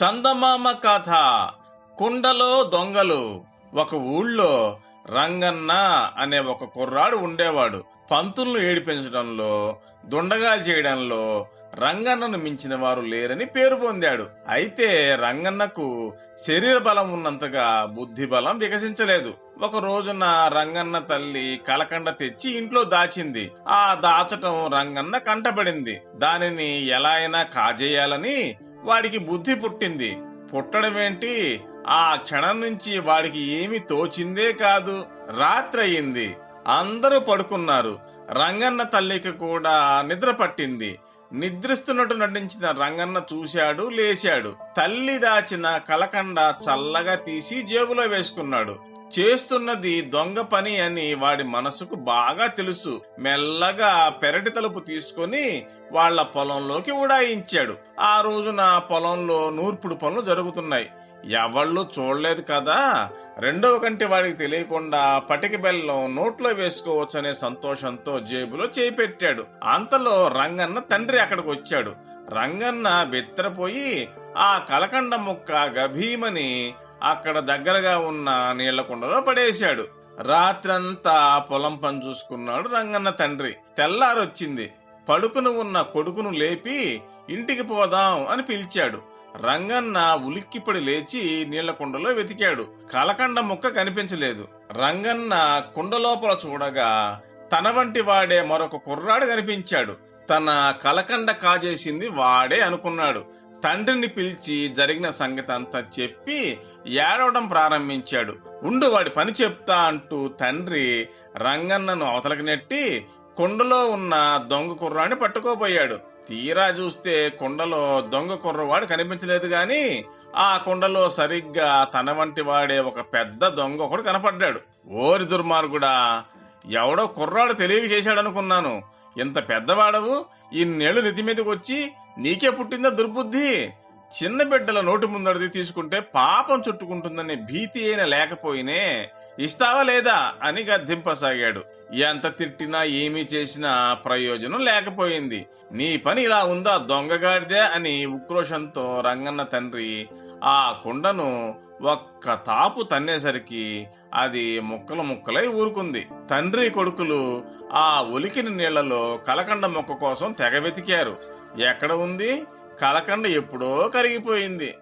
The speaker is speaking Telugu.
చందమామ కథ. కుండలో దొంగలు. ఒక ఊళ్ళో రంగన్న అనే ఒక కుర్రాడు ఉండేవాడు. పంతులను ఏడిపించడంలో, దుండగాలు చేయడంలో రంగన్నను మించిన వారు లేరని పేరు పొందాడు. అయితే రంగన్నకు శరీర బలం ఉన్నంతగా బుద్ధి బలం వికసించలేదు. ఒక రోజున రంగన్న తల్లి కలకండ తెచ్చి ఇంట్లో దాచింది. ఆ దాచటం రంగన్న కంటపడింది. దానిని ఎలా అయినా కాజేయాలని వాడికి బుద్ధి పుట్టింది. పుట్టడమేంటి, ఆ క్షణం నుంచి వాడికి ఏమి తోచిందే కాదు. రాత్రయింది. అందరూ పడుకున్నారు. రంగన్న తల్లికి కూడా నిద్ర పట్టింది. నిద్రిస్తున్నట్టు నటించిన రంగన్న చూశాడు, లేచాడు. తల్లి దాచిన కలకండ చల్లగా తీసి జేబులో వేసుకున్నాడు. చేస్తున్నది దొంగ పని అని వాడి మనసుకు బాగా తెలుసు. మెల్లగా పెరటి తలుపు తీసుకొని వాళ్ల పొలంలోకి ఉడాయించాడు. ఆ రోజున పొలంలో నూర్పుడు పనులు జరుగుతున్నాయి. ఎవళ్ళు చూడలేదు కదా. రెండవ కంటి వాడికి తెలియకుండా పటిక బెల్లం నోట్లో వేసుకోవచ్చనే సంతోషంతో జేబులో చేయి పెట్టాడు. అంతలో రంగన్న తండ్రి అక్కడికి వచ్చాడు. రంగన్న బెత్తరపోయి ఆ కలకండ ముక్క గభీమని అక్కడ దగ్గరగా ఉన్న నీళ్ల కుండలో పడేశాడు. రాత్రంతా పొలం పని చూసుకున్నాడు రంగన్న తండ్రి. తెల్లారొచ్చింది. పడుకుని ఉన్న కొడుకును లేపి ఇంటికి పోదాం అని పిలిచాడు. రంగన్న ఉలిక్కిపడి లేచి నీళ్ల కుండలో వెతికాడు. కలకండ ముక్క కనిపించలేదు. రంగన్న కుండ లోపల చూడగా తన వంటి వాడే మరొక కుర్రాడు కనిపించాడు. తన కలకండ కాజేసింది వాడే అనుకున్నాడు. తండ్రిని పిలిచి జరిగిన సంగతి అంతా చెప్పి ఏడవడం ప్రారంభించాడు. ఉండు, వాడి పని చెప్తా అంటూ తండ్రి రంగన్నను అవతలకి నెట్టి కుండలో ఉన్న దొంగ కుర్రాన్ని పట్టుకోపోయాడు. తీరా చూస్తే కుండలో దొంగ కుర్రవాడు కనిపించలేదు గాని ఆ కుండలో సరిగ్గా తన వంటి వాడే ఒక పెద్ద దొంగ ఒకడు కనపడ్డాడు. ఓరి దుర్మార్గుడా, ఎవడో కుర్రాడు తెలివి చేశాడనుకున్నాను. ఇంత పెద్దవాడవు, ఇన్నేళ్లు నెత్తి మీదకి వచ్చి నీకే పుట్టిందా దుర్బుద్ధి? చిన్న బిడ్డల నోటి ముందడిది తీసుకుంటే పాపం చుట్టుకుంటుందనే భీతి అయినా లేకపోయినే ఇస్తావా లేదా అని గద్దింపసాగాడు. ఎంత తిట్టినా ఏమీ చేసినా ప్రయోజనం లేకపోయింది. నీ పని ఇలా ఉందా దొంగగాడిదే అని ఉక్రోషంతో రంగన్న తండ్రి ఆ కుండను ఒక్క తాపు తన్నేసరికి అది ముక్కలు ముక్కలై ఊరుకుంది. తండ్రి కొడుకులు ఆ ఒలికిన నీళ్లలో కలకండ మొక్క కోసం తెగ వెతికారు. ఎక్కడ ఉంది? కలకండ ఎప్పుడో కరిగిపోయింది.